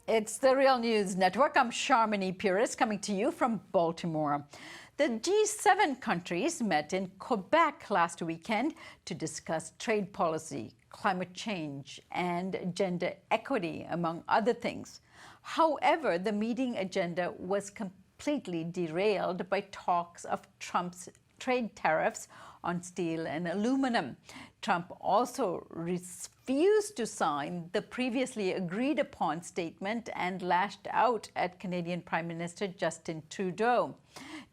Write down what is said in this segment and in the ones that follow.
It's the Real News Network. I'm Sharmini Pires coming to you from Baltimore. The G7 countries met in Quebec last weekend to discuss trade policy, climate change, and gender equity, among other things. However, the meeting agenda was completely derailed by talks of Trump's trade tariffs on steel and aluminum. Trump also refused to sign the previously agreed upon statement and lashed out at Canadian Prime Minister Justin Trudeau.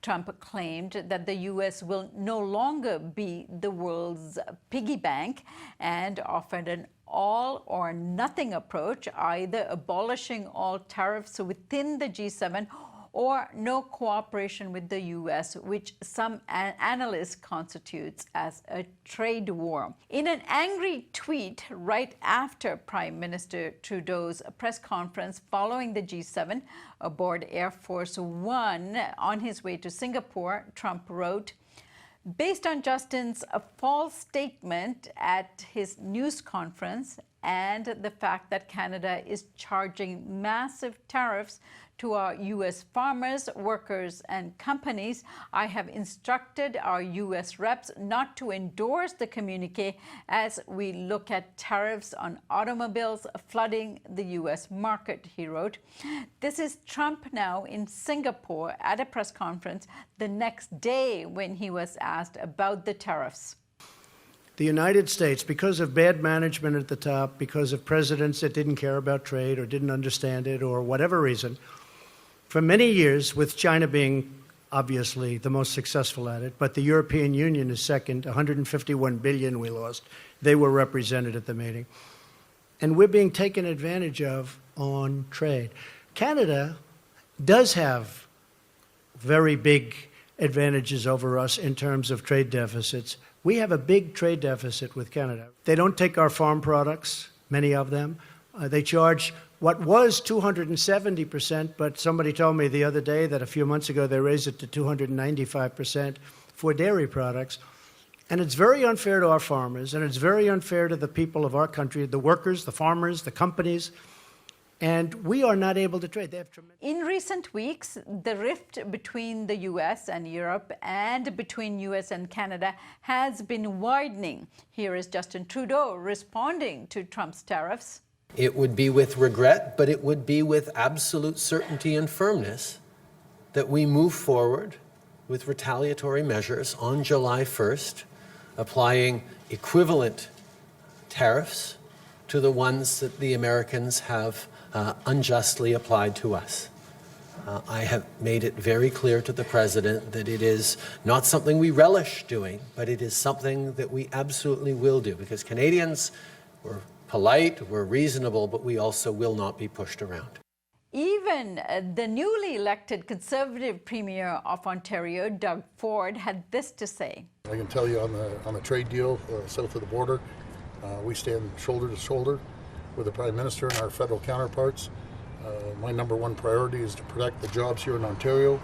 Trump claimed that the U.S. will no longer be the world's piggy bank and offered an all-or-nothing approach, either abolishing all tariffs within the G7 or no cooperation with the U.S., which some analysts constitutes as a trade war. In an angry tweet right after Prime Minister Trudeau's press conference following the G7 aboard Air Force One on his way to Singapore, Trump wrote, "Based on Justin's false statement at his news conference and the fact that Canada is charging massive tariffs to our U.S. farmers, workers, and companies, I have instructed our U.S. reps not to endorse the communiqué as we look at tariffs on automobiles flooding the U.S. market," he wrote. This is Trump now in Singapore at a press conference the next day when he was asked about the tariffs. The United States, because of bad management at the top, because of presidents that didn't care about trade or didn't understand it or whatever reason, for many years, with China being obviously the most successful at it, but the European Union is second, 151 billion we lost. They were represented at the meeting. And we're being taken advantage of on trade. Canada does have very big advantages over us in terms of trade deficits. We have a big trade deficit with Canada. They don't take our farm products, many of them. They charge what was 270%, but somebody told me the other day that a few months ago they raised it to 295% for dairy products. And it's very unfair to our farmers, and it's very unfair to the people of our country, the workers, the farmers, the companies. And we are not able to trade. They have tremendous. In recent weeks, the rift between the U.S. and Europe and between U.S. and Canada has been widening. Here is Justin Trudeau responding to Trump's tariffs. It would be with regret, but it would be with absolute certainty and firmness that we move forward with retaliatory measures on July 1st, applying equivalent tariffs to the ones that the Americans have unjustly applied to us. I have made it very clear to the President that it is not something we relish doing, but it is something that we absolutely will do, because Canadians were polite, we're reasonable, but we also will not be pushed around. Even the newly elected Conservative Premier of Ontario, Doug Ford, had this to say. I can tell you on the trade deal south of the border, we stand shoulder to shoulder with the Prime Minister and our federal counterparts. My number one priority is to protect the jobs here in Ontario,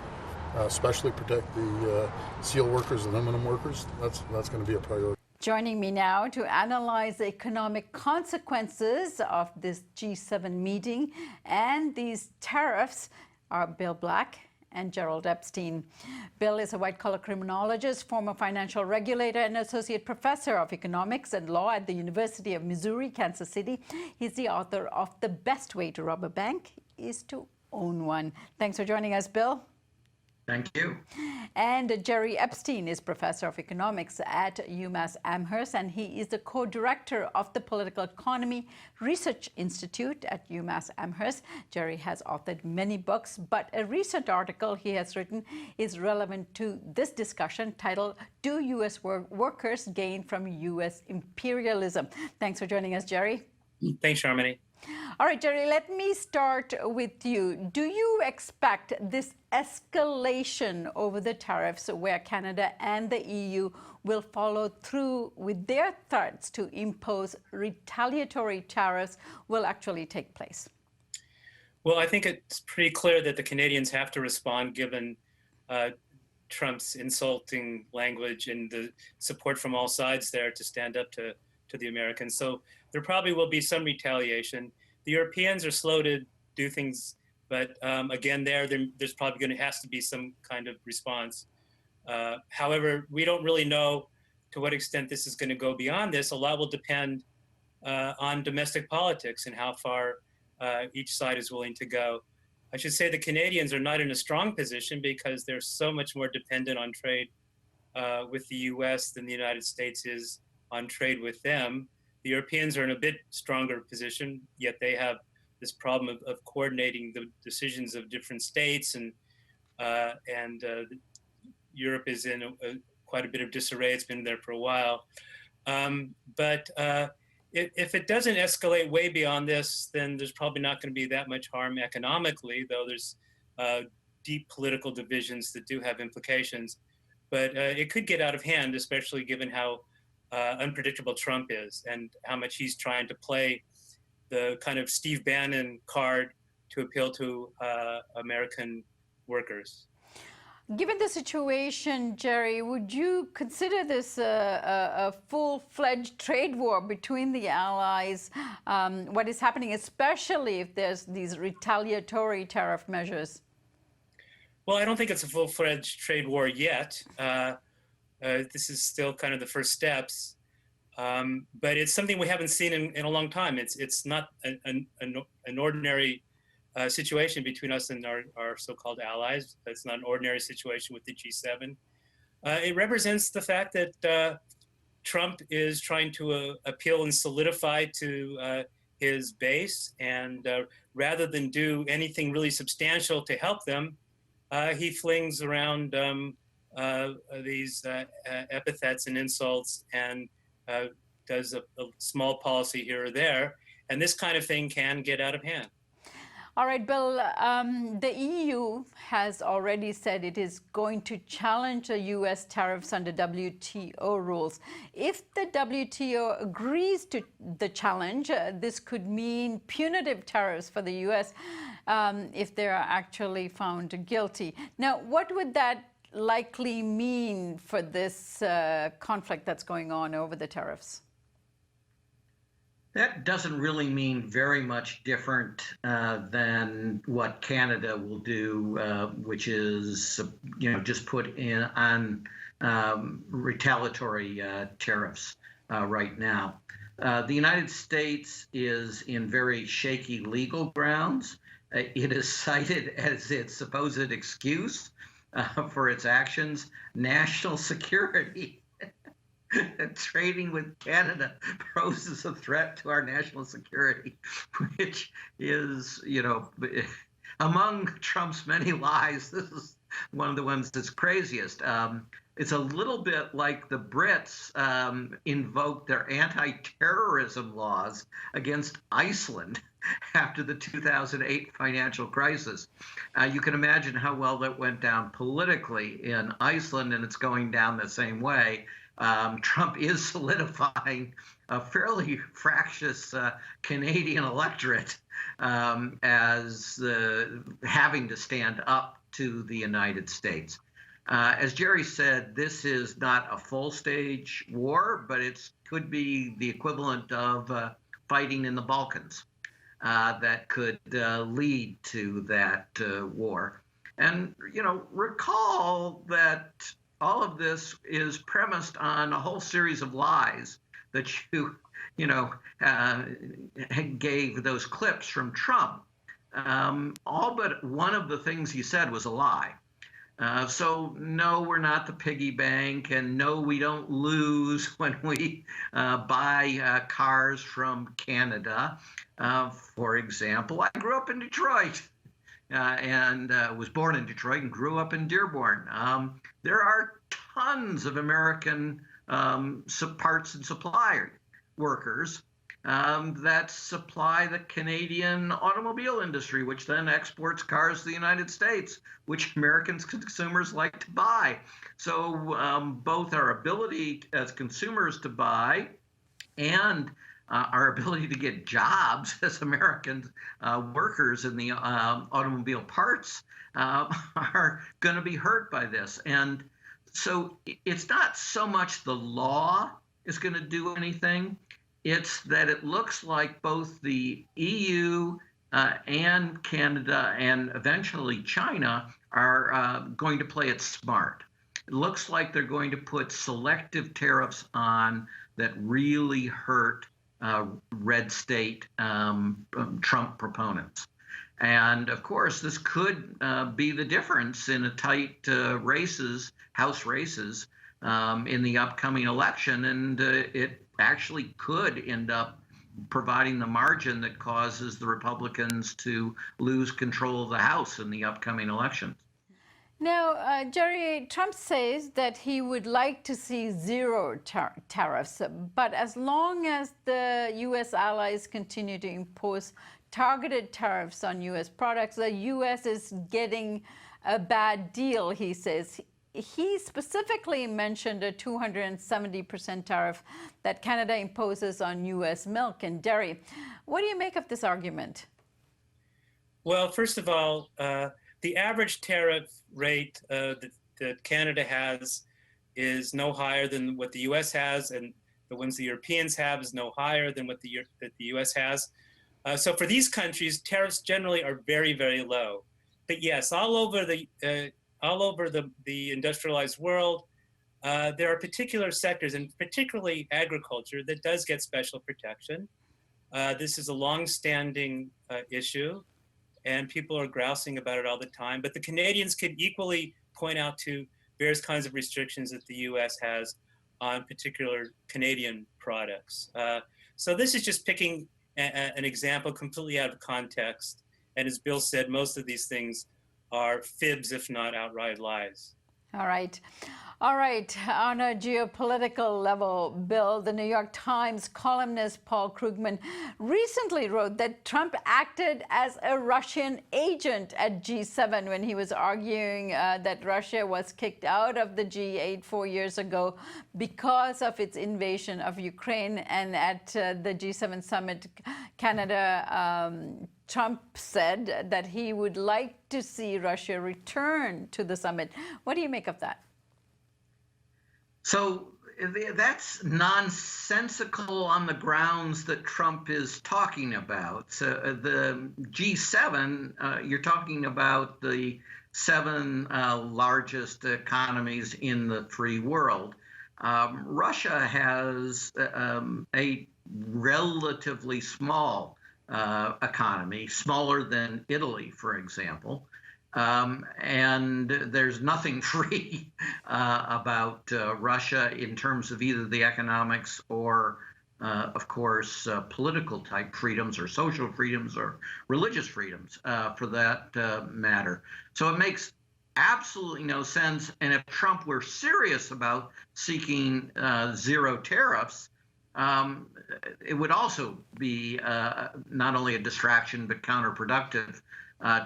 especially protect the steel workers, aluminum workers. That's going to be a priority. Joining me now to analyze the economic consequences of this G7 meeting and these tariffs are Bill Black and Gerald Epstein. Bill is a white-collar criminologist, former financial regulator, and associate professor of economics and law at the University of Missouri, Kansas City. He's the author of The Best Way to Rob a Bank is to Own One. Thanks for joining us, Bill. Thank you. And Jerry Epstein is professor of economics at UMass Amherst, and he is the co-director of the Political Economy Research Institute at UMass Amherst. Jerry has authored many books, but a recent article he has written is relevant to this discussion, titled, "Do U.S. Workers Gain from U.S. Imperialism?" Thanks for joining us, Jerry. Thanks, Sharmini. All right, Jerry, let me start with you. Do you expect this escalation over the tariffs where Canada and the EU will follow through with their threats to impose retaliatory tariffs will actually take place? Well, I think it's pretty clear that the Canadians have to respond given Trump's insulting language and the support from all sides there to stand up to the Americans. So there probably will be some retaliation. The Europeans are slow to do things. But again, there's probably going to has to be some kind of response. However, we don't really know to what extent this is going to go beyond this. A lot will depend on domestic politics and how far each side is willing to go. I should say the Canadians are not in a strong position because they're so much more dependent on trade with the US than the United States is on trade with them. The Europeans are in a bit stronger position, yet they have this problem of coordinating the decisions of different states, and Europe is in quite a bit of disarray. It's been there for a while. But if it doesn't escalate way beyond this, then there's probably not going to be that much harm economically, though there's deep political divisions that do have implications. But it could get out of hand, especially given how unpredictable Trump is and how much he's trying to play the kind of Steve Bannon card to appeal to American workers. Given the situation, Jerry, would you consider this a full-fledged trade war between the allies? What is happening, especially if there's these retaliatory tariff measures? Well, I don't think it's a full-fledged trade war yet. This is still kind of the first steps, but it's something we haven't seen in a long time. It's not an ordinary situation between us and our so-called allies. It's not an ordinary situation with the G7. It represents the fact that Trump is trying to appeal and solidify to his base, and rather than do anything really substantial to help them, he flings around these epithets and insults and does a small policy here or there. And this kind of thing can get out of hand. All right, Bill, the EU has already said it is going to challenge the U.S. tariffs under WTO rules. If the WTO agrees to the challenge, this could mean punitive tariffs for the U.S. If they are actually found guilty. Now, what would that likely mean for this conflict that's going on over the tariffs? That doesn't really mean very much different than what Canada will do, which is, just put in on retaliatory tariffs right now. The United States is in very shaky legal grounds. It is cited as its supposed excuse for its actions, national security. Trading with Canada poses a threat to our national security, which is, among Trump's many lies, this is one of the ones that's craziest. It's a little bit like the Brits invoked their anti-terrorism laws against Iceland after the 2008 financial crisis. You can imagine how well that went down politically in Iceland, and it's going down the same way. Trump is solidifying a fairly fractious Canadian electorate as having to stand up to the United States. As Jerry said, this is not a full-stage war, but it could be the equivalent of fighting in the Balkans that could lead to that war. And, recall that all of this is premised on a whole series of lies that you gave those clips from Trump. All but one of the things he said was a lie. So no, we're not the piggy bank, and no, we don't lose when we buy cars from Canada. For example, I grew up in Detroit. And was born in Detroit and grew up in Dearborn. There are tons of American parts and supply workers that supply the Canadian automobile industry, which then exports cars to the United States, which American consumers like to buy. So both our ability as consumers to buy and our ability to get jobs as American workers in the automobile parts are going to be hurt by this. And so it's not so much the law is going to do anything. It's that it looks like both the EU and Canada and eventually China are going to play it smart. It looks like they're going to put selective tariffs on that really hurt red state Trump proponents. And of course, this could be the difference in a tight House races in the upcoming election. And it actually could end up providing the margin that causes the Republicans to lose control of the House in the upcoming elections. Now, Jerry, Trump says that he would like to see zero tariffs, but as long as the U.S. allies continue to impose targeted tariffs on U.S. products, the U.S. is getting a bad deal, he says. He specifically mentioned a 270% tariff that Canada imposes on U.S. milk and dairy. What do you make of this argument? Well, first of all, the average tariff rate that Canada has is no higher than what the U.S. has, and the ones the Europeans have is no higher than what the U.S. has. So for these countries, tariffs generally are very, very low. But yes, all over the industrialized world, there are particular sectors, and particularly agriculture, that does get special protection. This is a long-standing issue, and people are grousing about it all the time. But the Canadians could equally point out to various kinds of restrictions that the U.S. has on particular Canadian products. So this is just picking an example completely out of context. And as Bill said, most of these things are fibs, if not outright lies. All right. All right. On a geopolitical level, Bill, the New York Times columnist Paul Krugman recently wrote that Trump acted as a Russian agent at G7 when he was arguing that Russia was kicked out of the G8 4 years ago because of its invasion of Ukraine. And at the G7 summit, Canada, Trump said that he would like to see Russia return to the summit. What do you make of that? So that's nonsensical on the grounds that Trump is talking about. So the G7, you're talking about the 7 largest economies in the free world. Russia has a relatively small economy, smaller than Italy, for example. And there's nothing free about Russia in terms of either the economics or, of course, political type freedoms or social freedoms or religious freedoms for that matter. So it makes absolutely no sense. And if Trump were serious about seeking zero tariffs, it would also be not only a distraction but counterproductive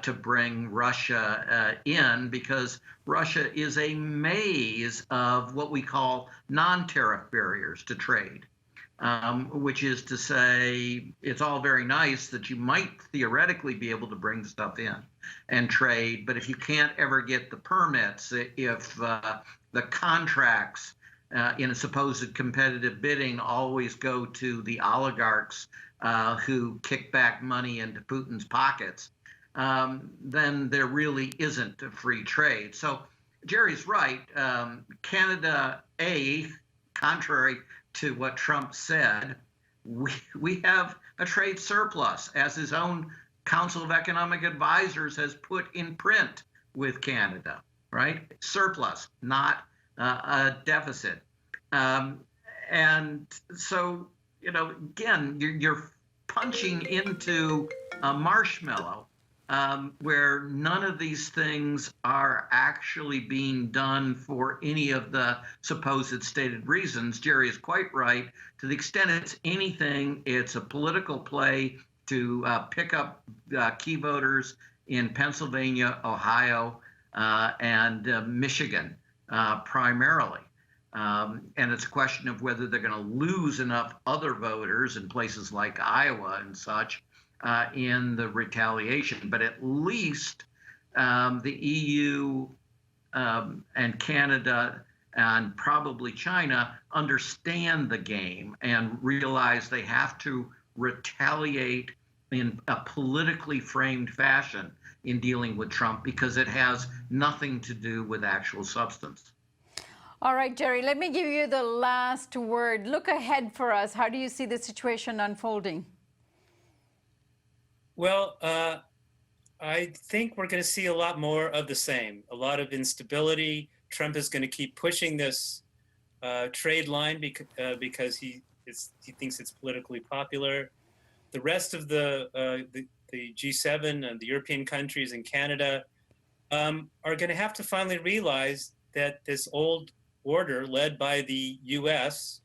to bring Russia in, because Russia is a maze of what we call non-tariff barriers to trade, which is to say it's all very nice that you might theoretically be able to bring stuff in and trade, but if you can't ever get the permits, if the contracts in a supposed competitive bidding always go to the oligarchs who kick back money into Putin's pockets, then there really isn't a free trade. So Jerry's right. Canada, contrary to what Trump said, we have a trade surplus, as his own Council of Economic Advisors has put in print with Canada, right? Surplus, not a deficit. And so, again, you're punching into a marshmallow where none of these things are actually being done for any of the supposed stated reasons. Jerry is quite right. To the extent it's anything, it's a political play to pick up key voters in Pennsylvania, Ohio, and Michigan primarily. And it's a question of whether they're going to lose enough other voters in places like Iowa and such in the retaliation. But at least the EU and Canada and probably China understand the game and realize they have to retaliate in a politically framed fashion in dealing with Trump because it has nothing to do with actual substance. All right, Jerry, let me give you the last word. Look ahead for us. How do you see the situation unfolding? Well, I think we're going to see a lot more of the same, a lot of instability. Trump is going to keep pushing this trade line because he thinks it's politically popular. The rest of the G7 and the European countries and Canada are going to have to finally realize that this old order led by the U.S.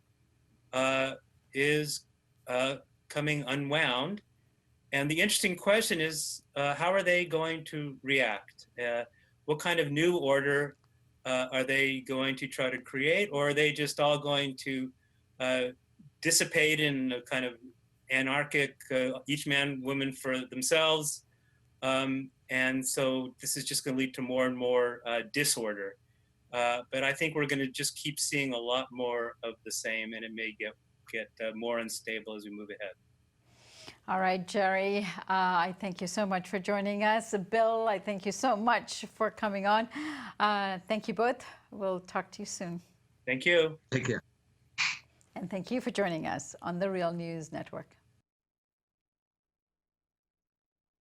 Is coming unwound. And the interesting question is, how are they going to react? What kind of new order are they going to try to create, or are they just all going to dissipate in a kind of anarchic, each man, woman for themselves? And so this is just going to lead to more and more disorder. But I think we're going to just keep seeing a lot more of the same, and it may get more unstable as we move ahead. All right, Jerry, I thank you so much for joining us. Bill, I thank you so much for coming on. Thank you both. We'll talk to you soon. Thank you. Take care. And thank you for joining us on the Real News Network.